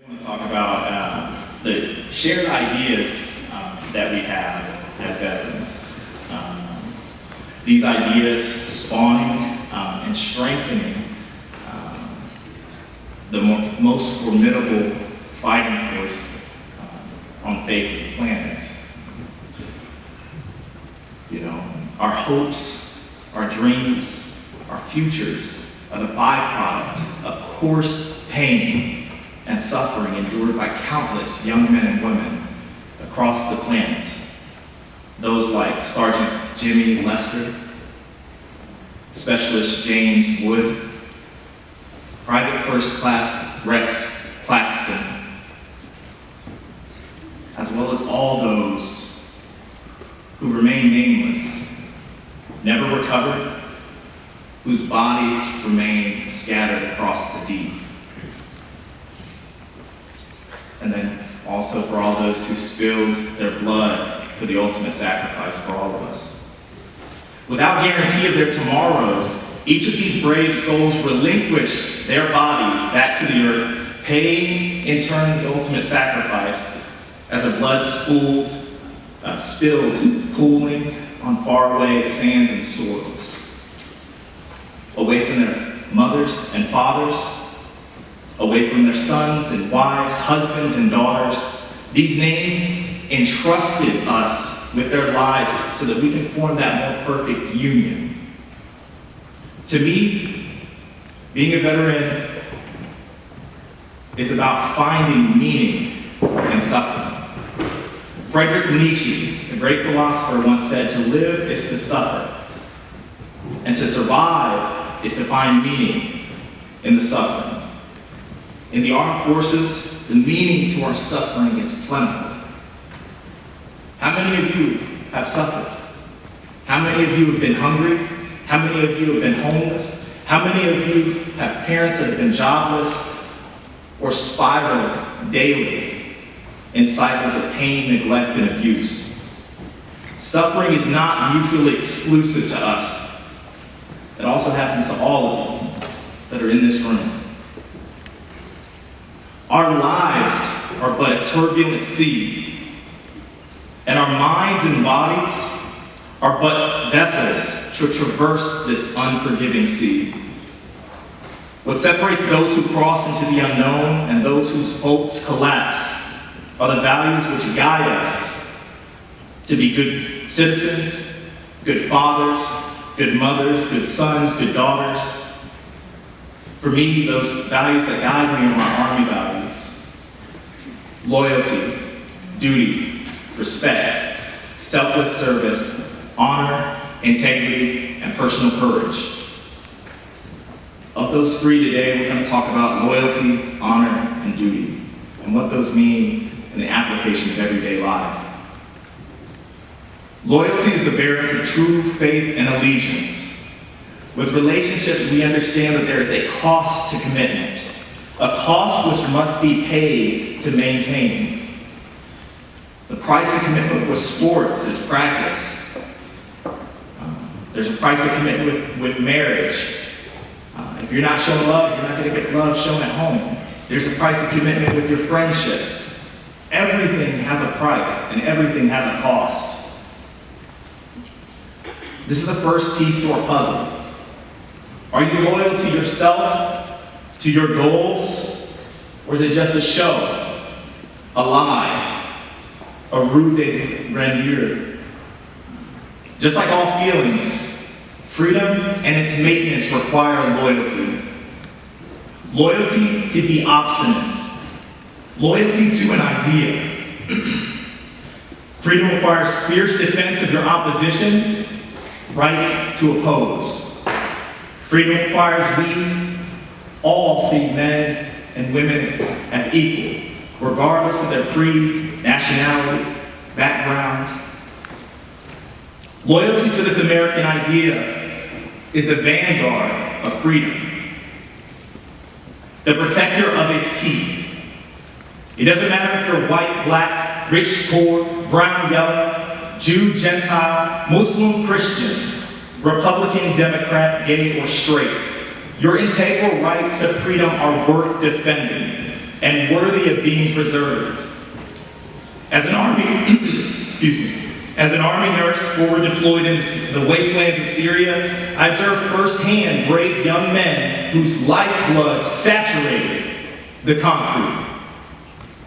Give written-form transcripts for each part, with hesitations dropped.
I want to talk about the shared ideas that we have as veterans. These ideas spawning and strengthening the most formidable fighting force on the face of the planet. You know, our hopes, our dreams, our futures are the byproduct of coarse pain and suffering endured by countless young men and women across the planet. Those like Sergeant Jimmy Lester, Specialist James Wood, Private First Class Rex Claxton, as well as all those who remain nameless, never recovered, whose bodies remain scattered across the deep. And then also for all those who spilled their blood for the ultimate sacrifice for all of us. Without guarantee of their tomorrows, each of these brave souls relinquished their bodies back to the earth, paying in turn the ultimate sacrifice as a blood spilled, pooling on faraway sands and soils, away from their mothers and fathers, away from their sons and wives, husbands and daughters. These names entrusted us with their lives so that we can form that more perfect union. To me, being a veteran is about finding meaning in suffering. Friedrich Nietzsche, the great philosopher, once said, "To live is to suffer, and to survive is to find meaning in the suffering." In the armed forces, the meaning to our suffering is plentiful. How many of you have suffered? How many of you have been hungry? How many of you have been homeless? How many of you have parents that have been jobless or spiral daily in cycles of pain, neglect, and abuse? Suffering is not mutually exclusive to us. It also happens to all of you that are in this room. Our lives are but a turbulent sea, and our minds and bodies are but vessels to traverse this unforgiving sea. What separates those who cross into the unknown and those whose hopes collapse are the values which guide us to be good citizens, good fathers, good mothers, good sons, good daughters. For me, those values that guide me are my Army values: loyalty, duty, respect, selfless service, honor, integrity, and personal courage. Of those three today, we're going to talk about loyalty, honor, and duty, and what those mean in the application of everyday life. Loyalty is the bearance of true faith and allegiance. With relationships, we understand that there is a cost to commitment, a cost which must be paid to maintain. The price of commitment with sports is practice. There's a price of commitment with marriage. If you're not showing love, you're not going to get love shown at home. There's a price of commitment with your friendships. Everything has a price, and everything has a cost. This is the first piece to our puzzle. Are you loyal to yourself, to your goals, or is it just a show, a lie, a rue de grandeur? Just like all feelings, freedom and its maintenance require loyalty. Loyalty to be obstinate. Loyalty to an idea. Freedom requires fierce defense of your opposition, right to oppose. Freedom requires we all see men and women as equal, regardless of their creed, nationality, background. Loyalty to this American idea is the vanguard of freedom, the protector of its key. It doesn't matter if you're white, black, rich, poor, brown, yellow, Jew, Gentile, Muslim, Christian, Republican, Democrat, gay, or straight. Your integral rights to freedom are worth defending, and worthy of being preserved. As an Army, as an Army nurse forward deployed in the wastelands of Syria, I observed firsthand brave young men whose lifeblood saturated the concrete,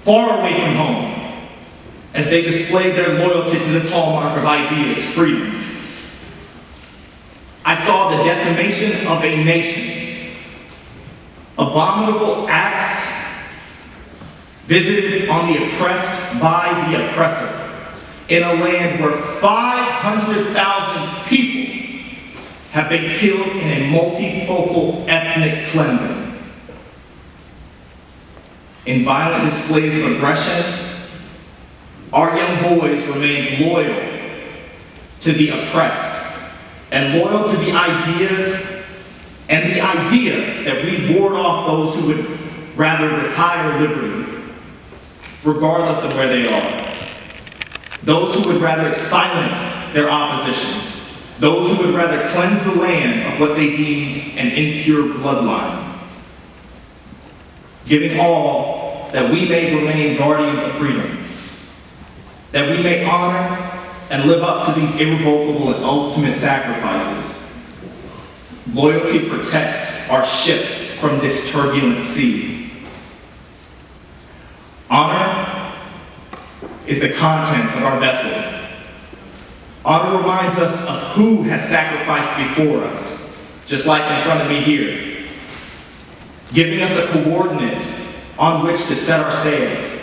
far away from home, as they displayed their loyalty to this hallmark of ideas, freedom. I saw the decimation of a nation, abominable acts visited on the oppressed by the oppressor, in a land where 500,000 people have been killed in a multifocal ethnic cleansing. In violent displays of aggression, our young boys remained loyal to the oppressed and loyal to the ideas and the idea that we ward off those who would rather retire liberty, regardless of where they are. Those who would rather silence their opposition. Those who would rather cleanse the land of what they deemed an impure bloodline. Giving all that we may remain guardians of freedom. That we may honor and live up to these irrevocable and ultimate sacrifices. Loyalty protects our ship from this turbulent sea. Honor is the contents of our vessel. Honor reminds us of who has sacrificed before us, just like in front of me here, giving us a coordinate on which to set our sails.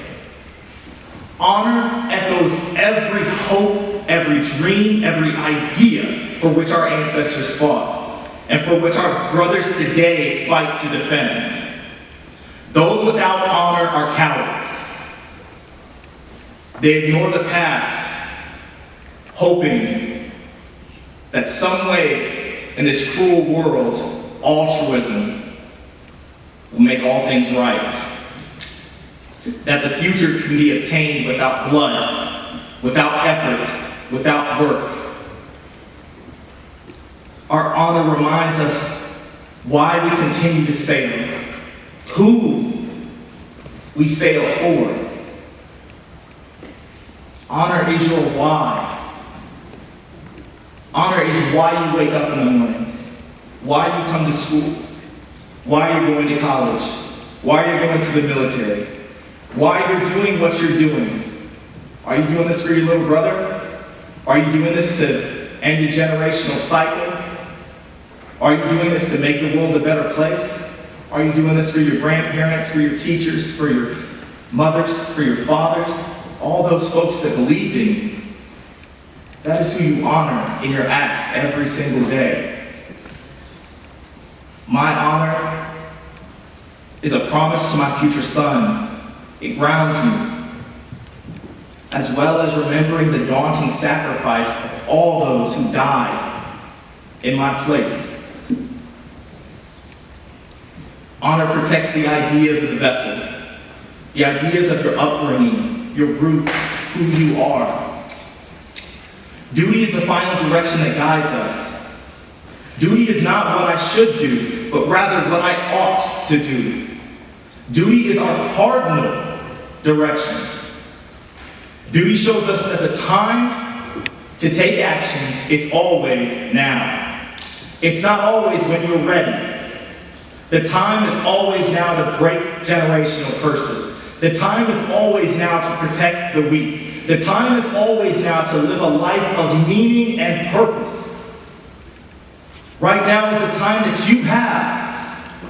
Honor echoes every hope, every dream, every idea for which our ancestors fought, and for which our brothers today fight to defend. Those without honor are cowards. They ignore the past, hoping that some way in this cruel world, altruism will make all things right. That the future can be obtained without blood, without effort, without work. Our honor reminds us why we continue to sail, who we sail for. Honor is your why. Honor is why you wake up in the morning, why you come to school, why you're going to college, why you're going to the military, why you're doing what you're doing. Are you doing this for your little brother? Are you doing this to end a generational cycle? Are you doing this to make the world a better place? Are you doing this for your grandparents, for your teachers, for your mothers, for your fathers? All those folks that believed in you. That is who you honor in your acts every single day. My honor is a promise to my future son. It grounds me, as well as remembering the daunting sacrifice of all those who died in my place. Honor protects the ideas of the vessel, the ideas of your upbringing, your roots, who you are. Duty is the final direction that guides us. Duty is not what I should do, but rather what I ought to do. Duty is our cardinal direction. Duty shows us that the time to take action is always now. It's not always when you're ready. The time is always now to break generational curses. The time is always now to protect the weak. The time is always now to live a life of meaning and purpose. Right now is the time that you have.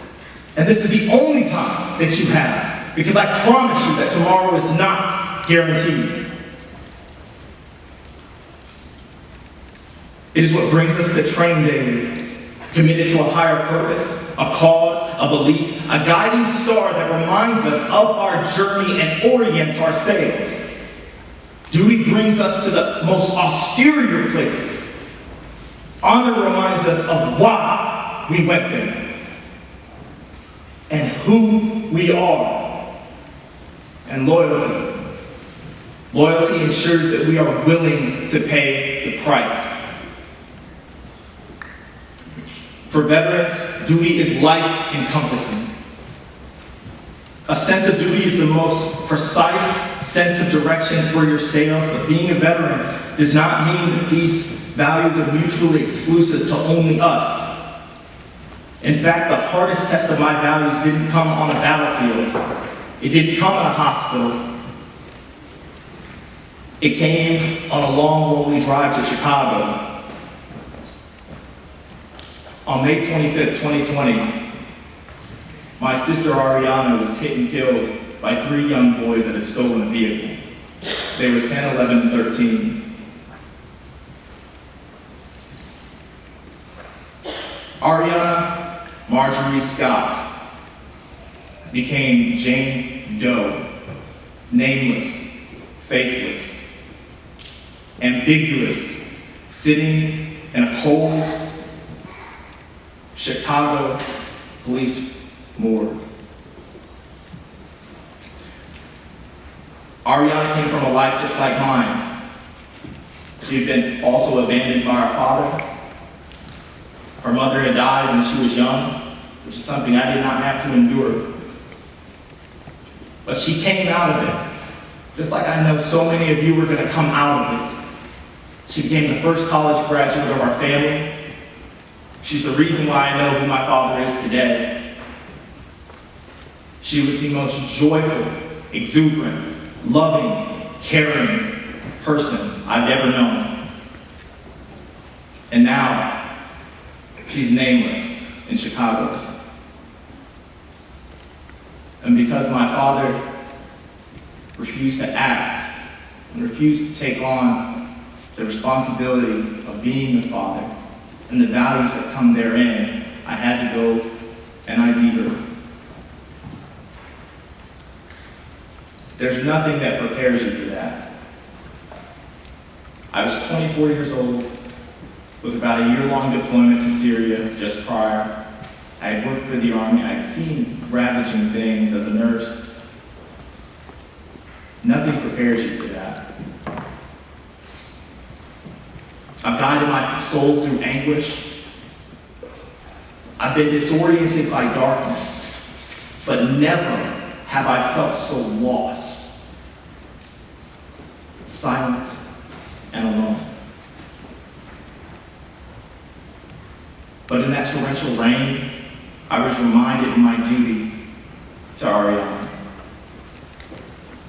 And this is the only time that you have. Because I promise you that tomorrow is not guaranteed. It is what brings us to train daily, committed to a higher purpose, a cause, a belief, a guiding star that reminds us of our journey and orients our sails. Duty brings us to the most austere places. Honor reminds us of why we went there and who we are. And loyalty. Loyalty ensures that we are willing to pay the price. For veterans, duty is life encompassing. A sense of duty is the most precise sense of direction for your sails, but being a veteran does not mean that these values are mutually exclusive to only us. In fact, the hardest test of my values didn't come on a battlefield. It didn't come in a hospital. It came on a long, lonely drive to Chicago. On May 25th, 2020, my sister Ariana was hit and killed by 3 young boys that had stolen a vehicle. They were 10, 11, and 13. Ariana Marjorie Scott became Jane Doe, nameless, faceless, ambiguous, sitting in a cold Chicago police morgue. Ariana came from a life just like mine. She had been also abandoned by her father. Her mother had died when she was young, which is something I did not have to endure. But she came out of it, just like I know so many of you are going to come out of it. She became the first college graduate of our family. She's the reason why I know who my father is today. She was the most joyful, exuberant, loving, caring person I've ever known. And now, she's nameless in Chicago. And because my father refused to act and refused to take on the responsibility of being a father and the values that come therein, I had to go and ID her. There's nothing that prepares you for that. I was 24 years old with about a year-long deployment to Syria just prior. I had worked for the Army. I had seen ravaging things as a nurse. Nothing prepares you for that. I've guided my soul through anguish. I've been disoriented by darkness, but never have I felt so lost, silent, and alone. But in that torrential rain, I was reminded of my duty to Ariana.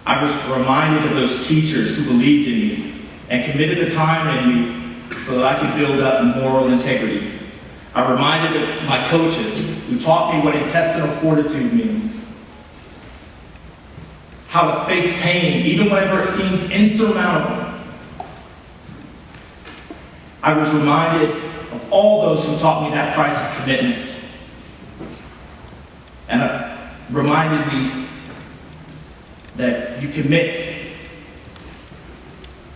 I was reminded of those teachers who believed in me and committed the time in me so that I could build up moral integrity. I reminded of my coaches who taught me what intestinal fortitude means. How to face pain even whenever it seems insurmountable. I was reminded of all those who taught me that price of commitment. And it reminded me that you commit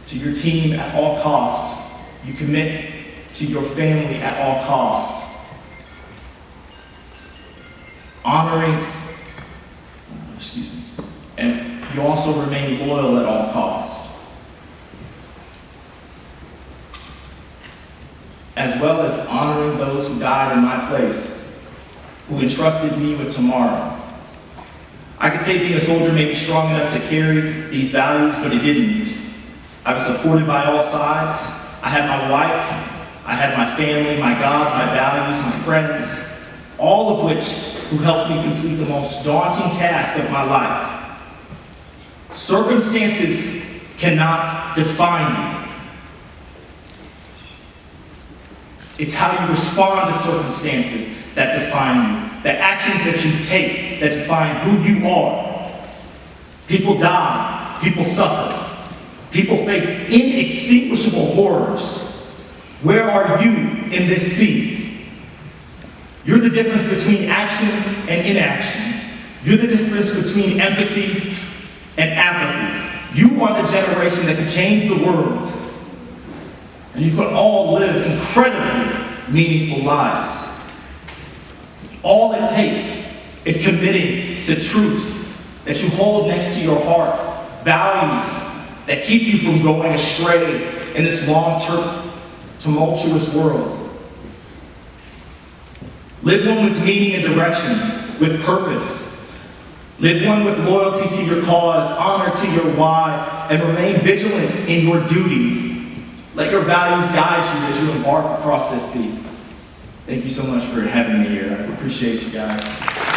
to your team at all costs. You commit to your family at all costs. Honoring, and you also remain loyal at all costs. As well as honoring those who died in my place, who entrusted me with tomorrow. I could say being a soldier made me strong enough to carry these values, but it didn't. I was supported by all sides. I had my wife, I had my family, my God, my values, my friends, all of which who helped me complete the most daunting task of my life. Circumstances cannot define you. It's how you respond to circumstances that define you. The actions that you take that define who you are. People die. People suffer. People face inextinguishable horrors. Where are you in this sea? You're the difference between action and inaction. You're the difference between empathy and apathy. You are the generation that can change the world. And you can all live incredibly meaningful lives. All it takes is committing to truths that you hold next to your heart, values that keep you from going astray in this long-term, tumultuous world. Live one with meaning and direction, with purpose, Live one with loyalty to your cause, honor to your why, and remain vigilant in your duty. Let your values guide you as you embark across this sea. Thank you so much for having me here. I appreciate you guys.